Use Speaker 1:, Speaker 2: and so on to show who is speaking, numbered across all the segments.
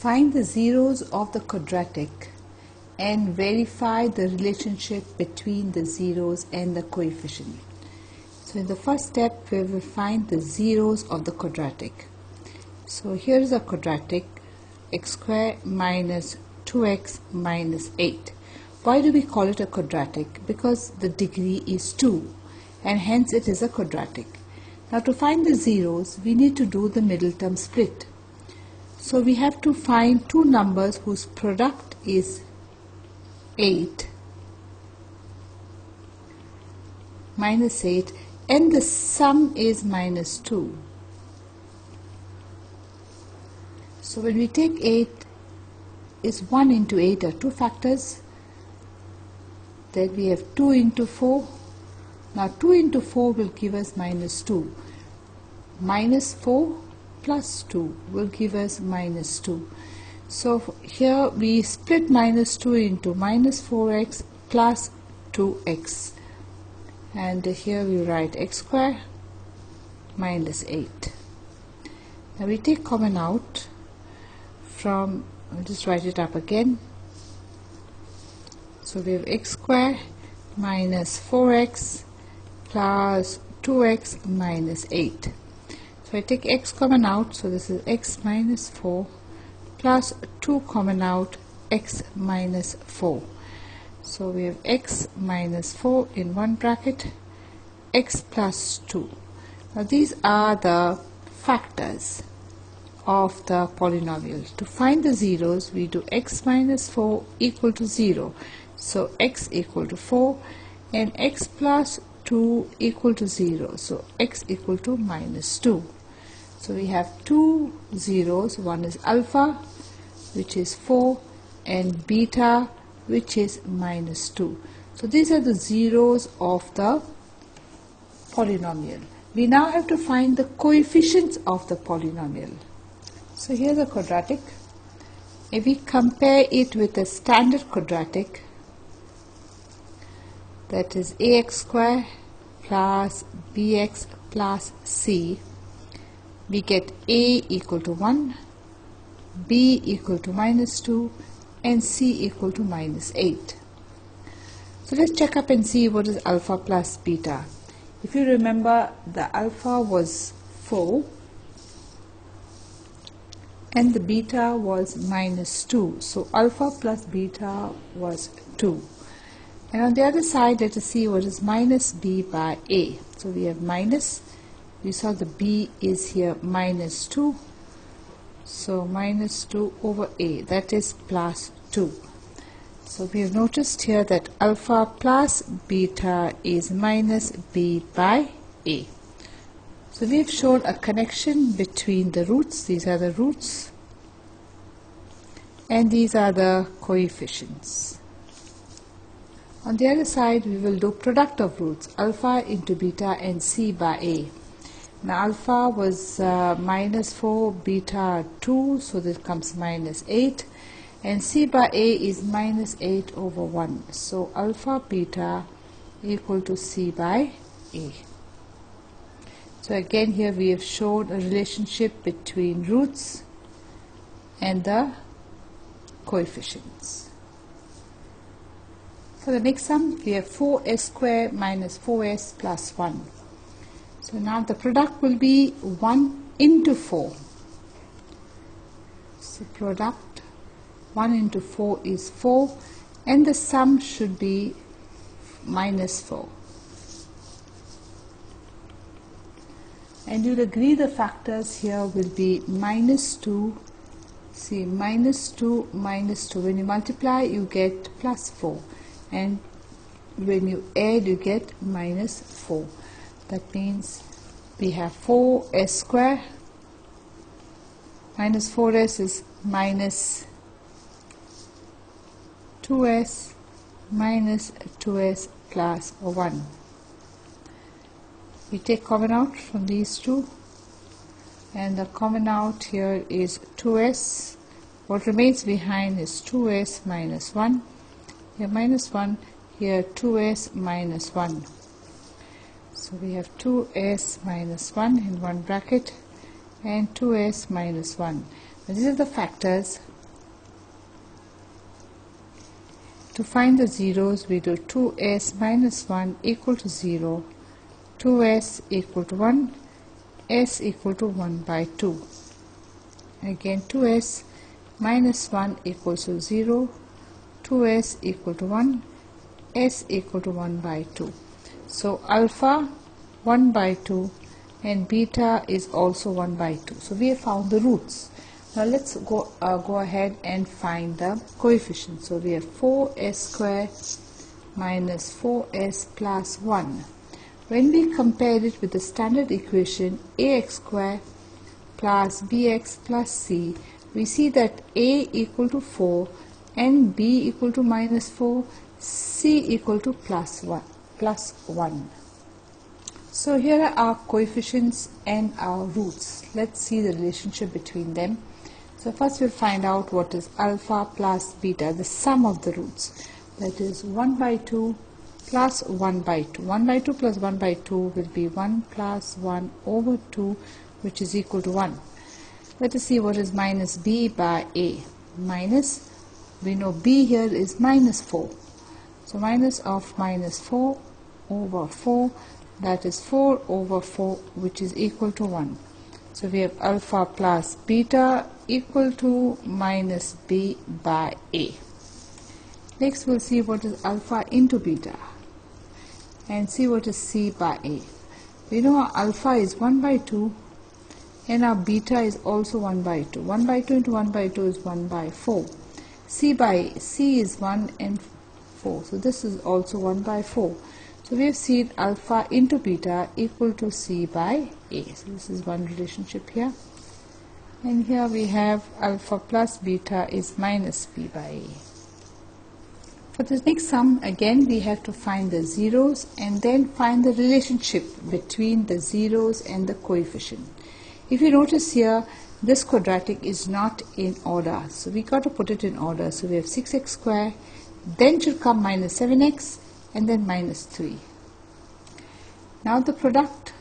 Speaker 1: Find the zeros of the quadratic and verify the relationship between the zeros and the coefficient. So in the first step we will find the zeros of the quadratic. So here is a quadratic, x square minus 2x minus 8. Why do we call it a quadratic? Because the degree is 2 and hence it is a quadratic. Now to find the zeros we need to do the middle term split. So we have to find two numbers whose product is 8 minus 8 and the sum is minus 2. So when we take 8 is 1 into 8 are two factors. Then we have 2 into 4. Now 2 into 4 will give us minus 2. Minus 4 plus 2 will give us minus 2. So here we split minus 2 into minus 4x plus 2x. And here we write x square minus 8. Now we take common out from, I'll just write it up again. So we have x square minus 4x plus 2x minus 8. So I take x common out, so this is x minus 4 plus 2 common out, x minus 4. So we have x minus 4 in one bracket, x plus 2. Now these are the factors of the polynomial. To find the zeros we do x minus 4 equal to 0. So x equal to 4 and x plus 2 equal to 0. So x equal to minus 2. So we have two zeros, one is alpha which is 4 and beta which is minus 2. So these are the zeros of the polynomial. We now have to find the coefficients of the polynomial. So here's a quadratic. If we compare it with a standard quadratic, that is ax square plus bx plus c, we get a equal to 1, b equal to minus 2 and c equal to minus 8. So let's check up and see what is alpha plus beta. If you remember, the alpha was 4 and the beta was minus 2. So alpha plus beta was 2. And on the other side, let us see what is minus b by a. So we have minus, we saw the b is here minus 2. So minus 2 over a, that is plus 2. So we have noticed here that alpha plus beta is minus b by a. So we have shown a connection between the roots. These are the roots and these are the coefficients. On the other side we will do product of roots, alpha into beta and c by a. Now alpha was minus 4, beta 2, so this comes minus 8 and c by a is minus 8 over 1. So alpha beta equal to c by a. So again here we have shown a relationship between roots and the coefficients. For the next sum we have 4s square minus 4s plus 1. So now the product will be 1 into 4. So product 1 into 4 is 4 and the sum should be minus 4. And you'll agree the factors here will be minus 2. See, minus 2 minus 2. When you multiply you get plus 4 and when you add you get minus 4. That means we have 4s square minus 4s is minus 2s minus 2s plus 1. We take common out from these two and the common out here is 2s. What remains behind is 2s minus 1. Here minus 1, here 2s minus 1. So we have 2s minus 1 in one bracket and 2s minus 1. Now these are the factors To find the zeros, we do 2s minus 1 equal to 0, 2s equal to 1, s equal to 1 by 2. Again 2s minus 1 equals to 0, 2s equal to 1, s equal to 1 by 2. So alpha 1 by 2 and beta is also 1 by 2. So we have found the roots. Now let's go ahead and find the coefficients. So we have 4s squared minus 4s plus 1. When we compare it with the standard equation ax squared plus bx plus c, we see that a equal to 4 and b equal to minus 4, c equal to plus 1. So here are our coefficients and our roots. Let's see the relationship between them. So first we'll find out what is alpha plus beta, the sum of the roots. That is 1 by 2 plus 1 by 2. 1 by 2 plus 1 by 2 will be 1 plus 1 over 2, which is equal to 1. Let us see what is minus b by a. Minus, we know b here is minus 4. So minus of minus 4 over 4, that is 4 over 4, which is equal to 1. So we have alpha plus beta equal to minus b by a. Next we'll see what is alpha into beta and see what is c by a. We know our alpha is 1 by 2 and our beta is also 1 by 2. 1 by 2 into 1 by 2 is 1 by 4. C is 1 and 4. So this is also 1 by 4. So we have seen alpha into beta equal to c by a. So this is one relationship here. And here we have alpha plus beta is minus b by a. For the next sum, again we have to find the zeros and then find the relationship between the zeros and the coefficient. If you notice here, this quadratic is not in order. So we got to put it in order. So we have 6x squared, then should come minus 7x, and then minus 3. Now the product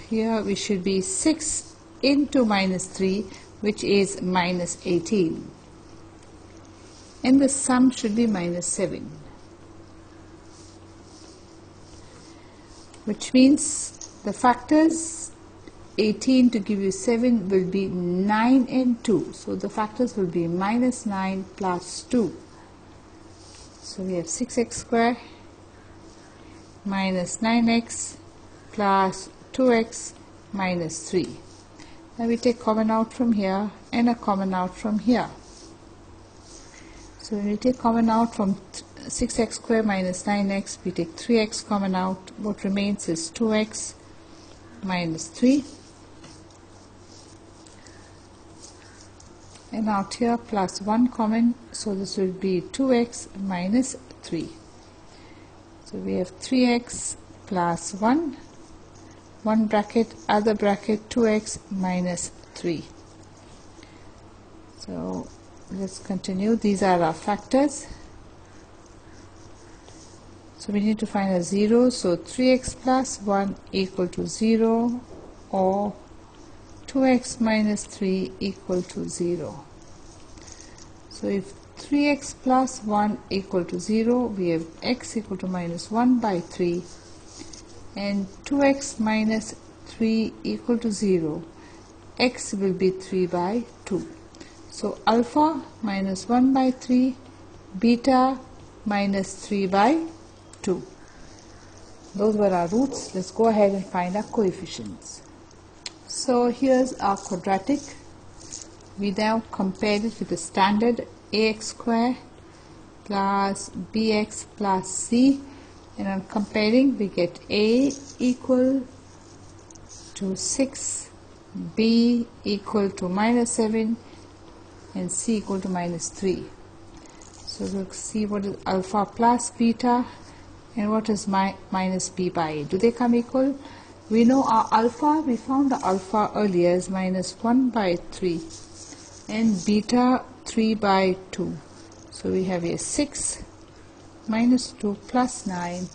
Speaker 1: here we should be 6 into minus 3, which is minus 18, and the sum should be minus 7, which means the factors 18 to give you 7 will be 9 and 2. So the factors will be minus 9 plus 2. So we have 6x squared minus 9x plus 2x minus 3. Now we take common out from here and a common out from here. So when we take common out from 6x squared minus 9x, we take 3x common out. What remains is 2x minus 3. And out here plus 1 common, so this will be 2x minus 3. So we have 3x plus 1, one bracket, other bracket, 2x minus 3. So let's continue. These are our factors. So we need to find a 0. So 3x plus 1 equal to 0, or 2x minus 3 equal to 0. So if 3x plus 1 equal to 0, we have x equal to minus 1 by 3, and 2x minus 3 equal to 0, x will be 3 by 2. So alpha minus 1 by 3, beta minus 3 by 2. Those were our roots. Let's go ahead and find our coefficients. So here's our quadratic. We now compare it with the standard ax squared plus bx plus c, and on comparing we get a equal to 6, b equal to minus 7, and c equal to minus 3. So we'll see what is alpha plus beta and what is minus b by a. Do they come equal? We know our alpha, we found the alpha earlier is minus 1 by 3 and beta 3 by 2. So we have here 6 minus 2 plus 9,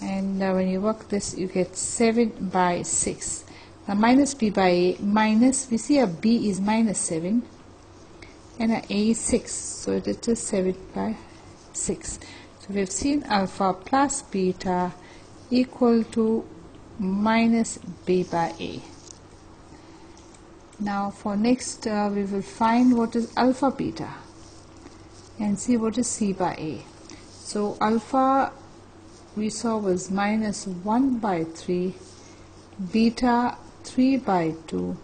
Speaker 1: and when you work this you get 7 by 6. Now minus b by a, minus, we see a b is minus 7 and a is 6, so it is 7 by 6. So we have seen alpha plus beta equal to minus b by a. Now for next we will find what is alpha beta and see what is c by a. So alpha we saw was minus 1 by 3, beta 3 by 2.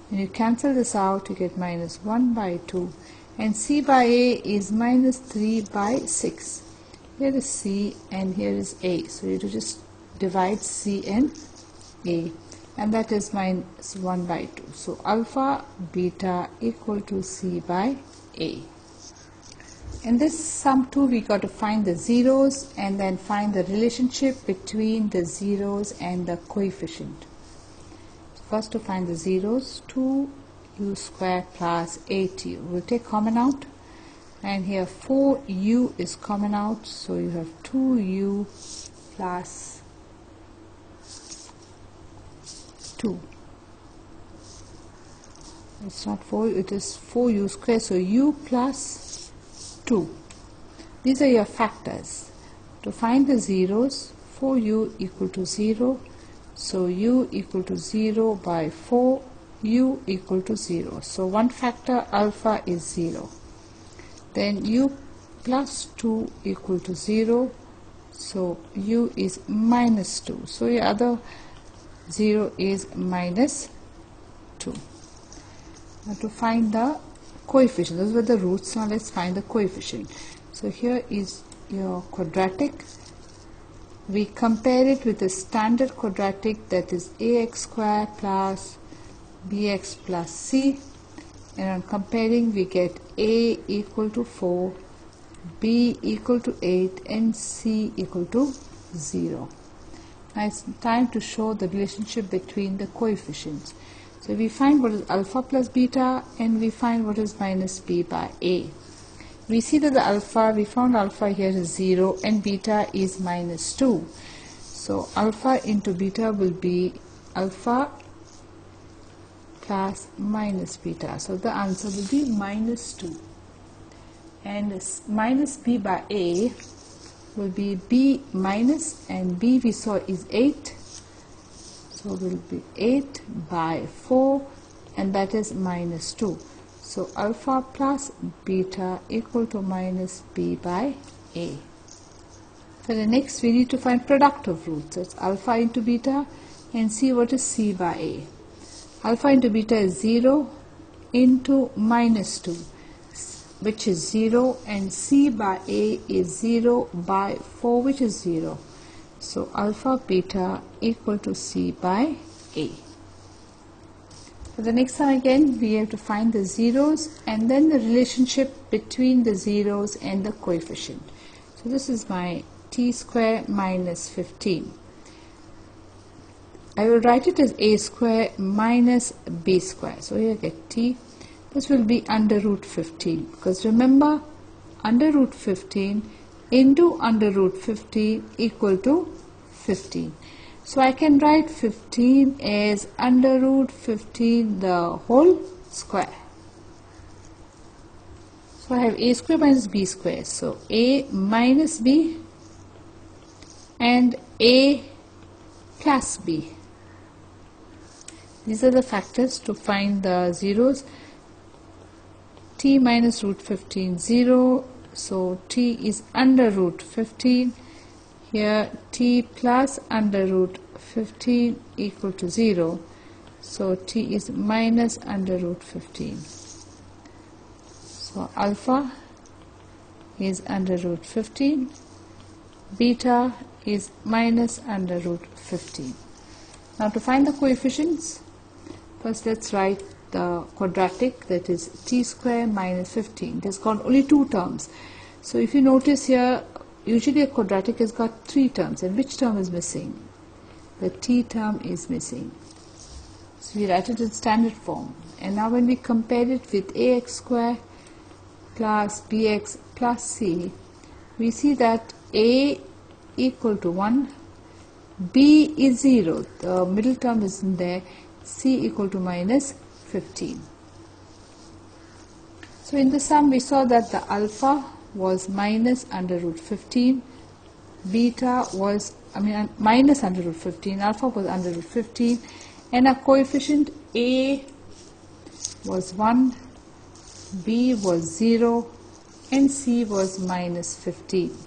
Speaker 1: When you cancel this out, you get minus 1 by 2, and c by a is minus 3 by 6. Here is c and here is a, so you have to just divide c and a, and that is minus 1 by 2. So alpha beta equal to c by a. In this sum 2, we got to find the zeros and then find the relationship between the zeros and the coefficient. First, to find the zeros, 2u square plus 8u. We'll take common out, and here 4u is common out, so you have 2u plus 2. It's not 4, it is 4u square, so u plus 2. These are your factors. To find the zeros, 4u equal to 0, so u equal to 0 by 4, u equal to 0. So one factor alpha is 0. Then u plus 2 equal to 0, so u is minus 2. So your other 0 is minus 2. Now to find the coefficient, those were the roots. Now let's find the coefficient. So here is your quadratic. We compare it with the standard quadratic, that is ax square plus bx plus c, and on comparing we get a equal to 4, b equal to 8 and c equal to 0. Now it's time to show the relationship between the coefficients. So we find what is alpha plus beta and we find what is minus b by a. We see that the alpha, we found alpha here is 0 and beta is minus 2. So alpha into beta will be alpha plus minus beta. So the answer will be minus 2. And minus b by a will be b minus, and b we saw is 8. So will be 8 by 4, and that is minus 2. So alpha plus beta equal to minus b by a. For the next, we need to find product of roots. So it's alpha into beta and see what is c by a. Alpha into beta is 0 into minus 2, which is 0, and c by a is 0 by 4, which is 0. So alpha beta equal to c by a. For the next time again, we have to find the zeros and then the relationship between the zeros and the coefficient. So this is my t square minus 15. I will write it as a square minus b square. So here I get t. This will be under root 15, because remember, under root 15 into under root 15 equal to 15. So I can write 15 as under root 15 the whole square. So I have a square minus b square. So a minus b and a plus b. These are the factors to find the zeros. T minus root 15, 0. So t is under root 15. Here t plus under root 15 equal to 0. So t is minus under root 15. So alpha is under root 15. Beta is minus under root 15. Now to find the coefficients, first let's write the quadratic, that is t square minus 15. It has got only 2 terms. So if you notice here, usually a quadratic has got 3 terms, and which term is missing? The t term is missing. So we write it in standard form. And now when we compare it with ax square plus bx plus c, we see that a equal to 1, b is 0, the middle term isn't there, c equal to minus 15. So in the sum we saw that the alpha was minus under root 15, beta was minus under root 15, alpha was under root 15, and our coefficient A was 1, B was 0, and C was minus 15.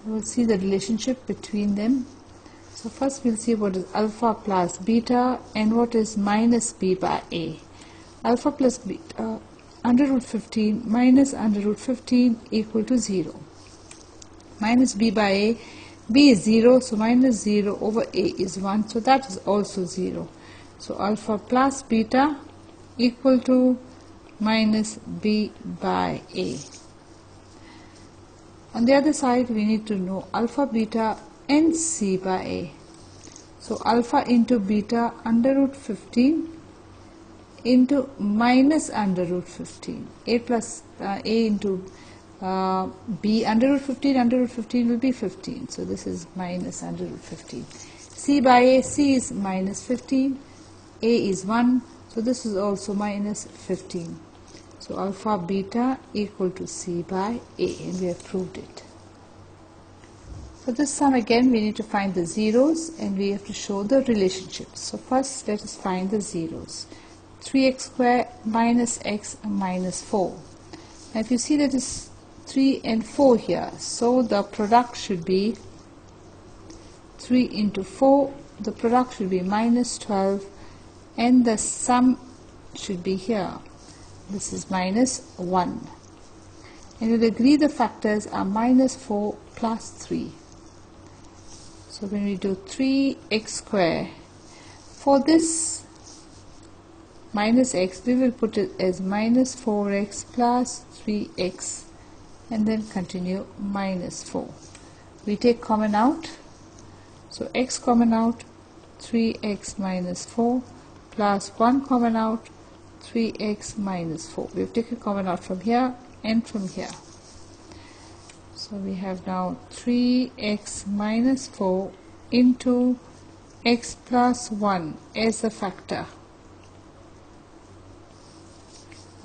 Speaker 1: We will see the relationship between them. So first we'll see what is alpha plus beta and what is minus B by A. Alpha plus beta under root 15 minus under root 15 equal to 0. Minus B by A, B is 0, so minus 0 over A is 1, so that is also 0. So alpha plus beta equal to minus B by A. On the other side we need to know alpha, beta and C by A. So alpha into beta under root 15 into minus under root 15. A plus A into B under root 15 will be 15. So this is minus under root 15. C by A, C is minus 15, A is 1, so this is also minus 15. So alpha beta equal to C by A, and we have proved it. For this sum again we need to find the zeros and we have to show the relationships. So first let us find the zeros. 3x squared minus x minus 4. Now if you see that is 3 and 4 here, so the product should be 3 into 4, the product should be minus 12, and the sum should be here. This is minus 1. And we'll agree the factors are minus 4 plus 3. So when we do 3x squared, for this minus x, we will put it as minus 4x plus 3x and then continue minus 4. We take common out, so x common out, 3x minus 4 plus 1 common out, 3x minus 4. We have taken common out from here and from here. So we have now 3x minus 4 into x plus 1 as a factor.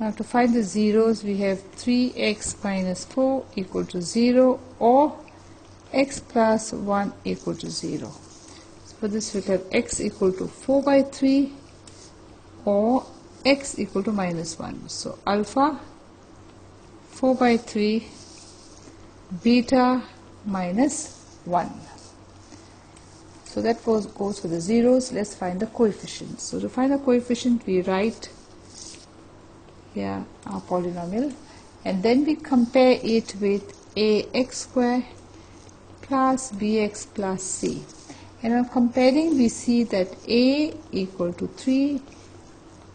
Speaker 1: Now to find the zeros we have 3x minus 4 equal to 0 or x plus 1 equal to 0. So for this we have x equal to 4 by 3 or x equal to minus 1. So alpha 4 by 3, beta minus 1. So that goes for the zeros. Let's find the coefficients. So to find the coefficient we write here our polynomial and then we compare it with ax squared plus bx plus c. And on comparing we see that a equal to 3,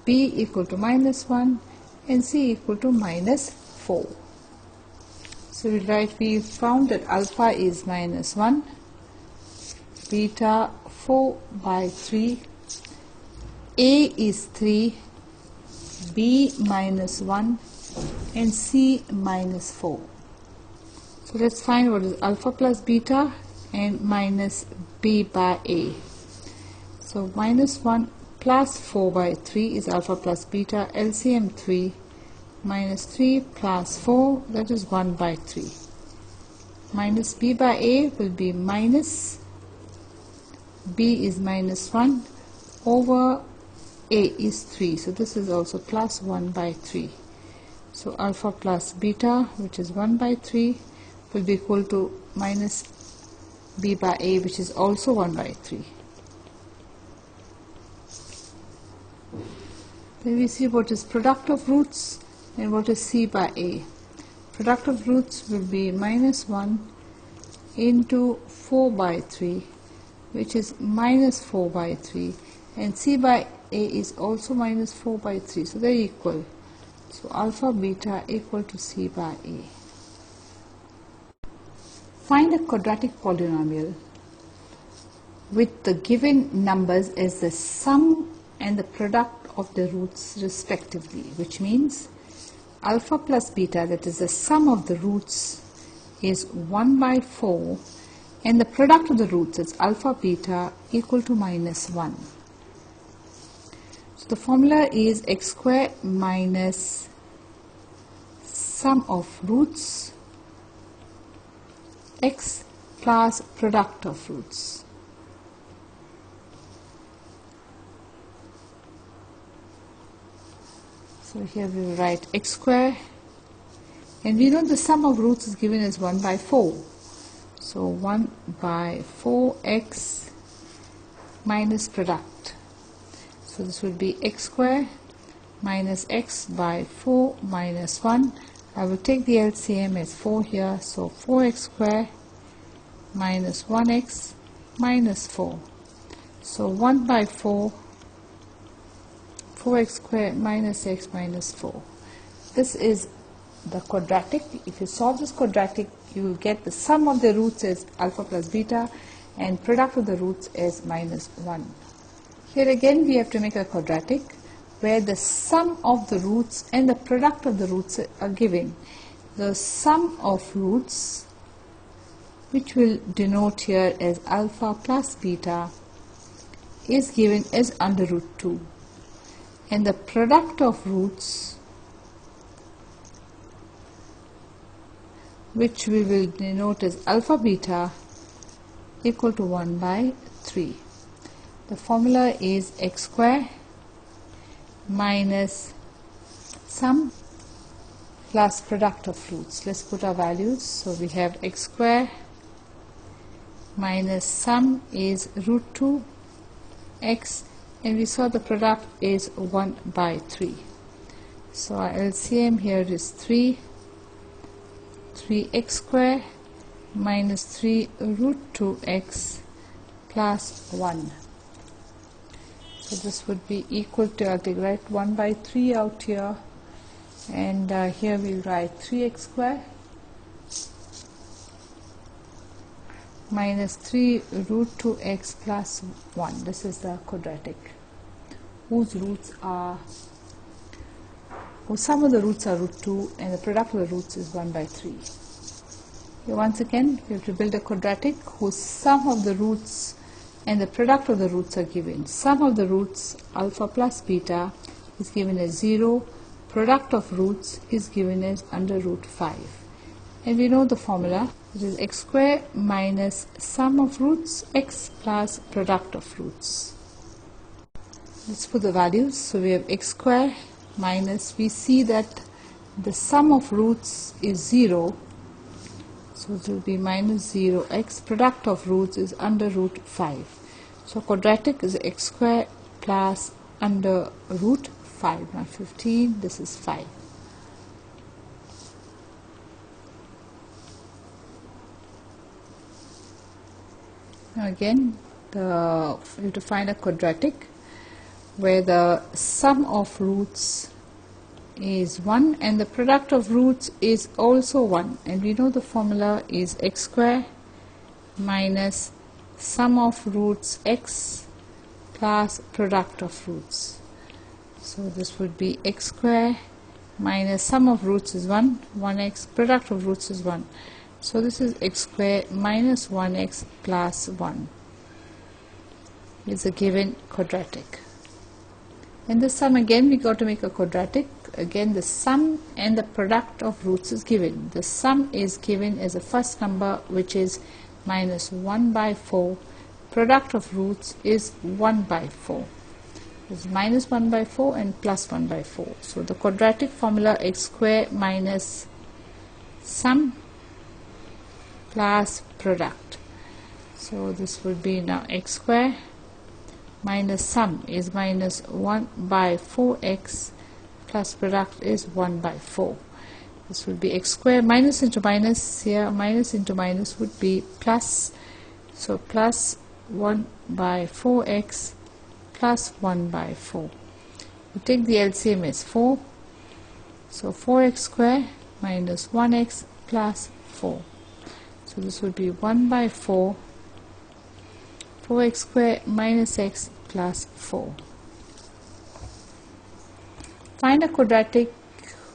Speaker 1: b equal to minus 1 and c equal to minus 4. So we write, we found that alpha is minus 1, beta 4 by 3, a is 3, b minus 1 and c minus 4. So let's find what is alpha plus beta and minus b by a. So minus 1 plus 4 by 3 is alpha plus beta, LCM 3, minus 3 plus 4, that is 1 by 3. Minus b by a will be minus, b is minus 1 over a is 3, so this is also plus 1 by 3. So alpha plus beta, which is 1 by 3, will be equal to minus b by a, which is also 1 by 3. Then we see what is product of roots and what is c by a. Product of roots will be minus 1 into 4 by 3, which is minus 4 by 3, and c by a is also minus 4 by 3, so they are equal. So alpha beta equal to c by a. Find a quadratic polynomial with the given numbers as the sum and the product of the roots respectively, which means alpha plus beta, that is the sum of the roots, is 1 by 4 and the product of the roots is alpha beta equal to minus 1. So the formula is x squared minus sum of roots x plus product of roots. So here we will write x square, and we know the sum of roots is given as 1 by 4. So 1 by 4x minus product. So this will be x square minus x by 4 minus 1. I will take the LCM as 4 here, so 4x square minus 1x minus 4. So 1 by 4, 4x square minus x minus 4. This is the quadratic. If you solve this quadratic, you will get the sum of the roots as alpha plus beta and product of the roots as minus 1. Here again we have to make a quadratic where the sum of the roots and the product of the roots are given. The sum of roots, which will denote here as alpha plus beta, is given as under root 2, and the product of roots, which we will denote as alpha beta, equal to 1 by 3. The formula is x square minus sum plus product of roots. Let's put our values. So we have x square minus sum is root 2 x, and we saw the product is 1 by 3. So our LCM here is 3x square minus 3 root 2x plus 1. So this would be equal to, I'll write 1 by 3 out here, and here we'll write 3x square minus 3 root 2x plus 1. This is the quadratic whose sum of the roots are root 2 and the product of the roots is 1 by 3. Here once again we have to build a quadratic whose sum of the roots and the product of the roots are given. Sum of the roots alpha plus beta is given as 0, product of roots is given as under root 5, and we know the formula, which is x square minus sum of roots x plus product of roots. Let's put the values. So we have x square minus, we see that the sum of roots is 0, so it will be minus 0, x product of roots is under root 5. So quadratic is x square plus under root 5, not 15, this is 5. Now again we have to find a quadratic where the sum of roots is 1 and the product of roots is also 1, and we know the formula is x square minus sum of roots x plus product of roots. So this would be x square minus sum of roots is 1, 1x, product of roots is 1. So this is x square minus 1x plus 1 is a given quadratic. And the sum, again we got to make a quadratic. Again the sum and the product of roots is given. The sum is given as a first number, which is minus 1 by 4. Product of roots is 1 by 4. It's minus 1 by 4 and plus 1 by 4. So the quadratic formula x square minus sum plus product. So this would be now x square minus sum is minus 1 by 4x plus product is 1 by 4. This would be x square minus into minus, here minus into minus would be plus, so plus 1 by 4x plus 1 by 4. We take the LCM as 4, so 4x square minus 1x plus 4. So this would be 1 by 4, 4x square minus x plus 4. Find a quadratic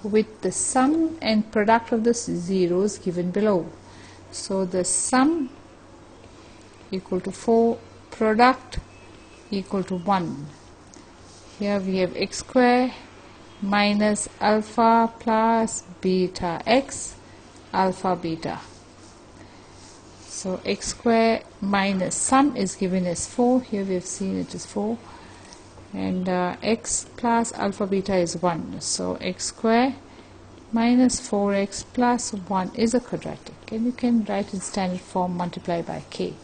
Speaker 1: with the sum and product of the zeros given below. So the sum equal to 4, product equal to 1. Here we have x square minus alpha plus beta x alpha beta. So x square minus sum is given as 4. Here we have seen it is 4. And x plus alpha beta is 1. So x square minus 4x plus 1 is a quadratic. And you can write in standard form multiply by k.